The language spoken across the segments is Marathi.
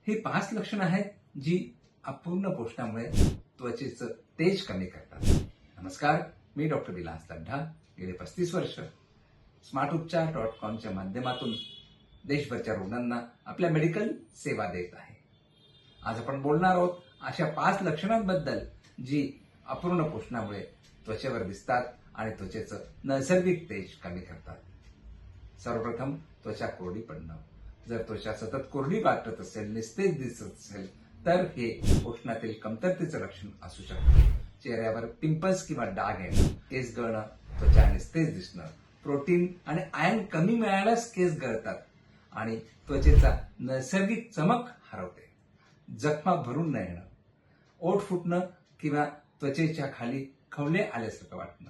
ही 5 लक्षणं आहेत जी अपूर्ण पोषणामुळे त्वचेचं तेज कमी करतात. नमस्कार, मी डॉक्टर विलास लड्ढा. गेले 35 वर्ष smartupchar.com माध्यमातून देशभरच्या रुग्णांना आपल्या मेडिकल सेवा देत आहे. आज आपण बोलणार आहोत अशा 5 लक्षणांबद्दल जी अपूर्ण पोषणामुळे त्वचेवर दिसतात आणि त्वचेचं नैसर्गिक तेज कमी करतात. सर्वप्रथम त्वचा कोरडी पडणं. जर त्वचा सतत कोरडी वाटत असेल, निस्तेज दिसत असेल तर हे पोषणातील कमतरतेचं लक्षण असू शकतं. चेहऱ्यावर पिंपल्स किंवा डाग येणं, केस गळणं, त्वचा निस्तेज दिसणं, प्रोटीन आणि आयर्न कमी मिळाल्यास केस गळतात आणि त्वचेचा नैसर्गिक चमक हरवते. जखमा भरून न येणं, ओठ फुटणं किंवा त्वचेच्या खाली खवले आल्यासारखं वाटणं,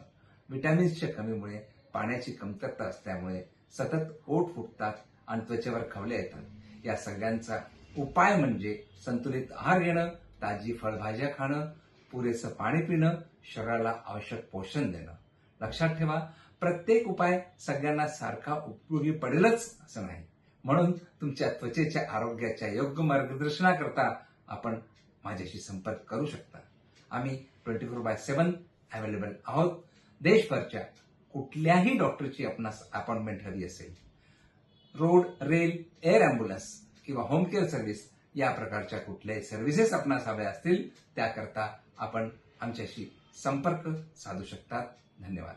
व्हिटॅमिन्सच्या कमीमुळे पाण्याची कमतरता असल्यामुळे सतत ओठ फुटतात आणि त्वचेवर खवले येतात. या सगळ्यांचा उपाय म्हणजे संतुलित आहार घेणं, ताजी फळभाज्या खाणं, पुरेसं पाणी पिणं, शरीराला आवश्यक पोषण देणं. लक्षात ठेवा, प्रत्येक उपाय सगळ्यांना सारखा उपयोगी पडेलच असं नाही. म्हणून तुमच्या त्वचेच्या आरोग्याच्या योग्य मार्गदर्शनाकरता आपण माझ्याशी संपर्क करू शकता. आम्ही 24/7 अवेलेबल आहोत. देशभरच्या कुठल्याही डॉक्टरची आपणास अपॉइंटमेंट हवी असेल, रोड, रेल, एअर अँब्युलन्स किंवा होम केअर सर्व्हिस या प्रकारच्या कुठल्याही सर्व्हिसेस आपणास हव्या असतील त्याकरता आपण आमच्याशी संपर्क साधू शकता. धन्यवाद.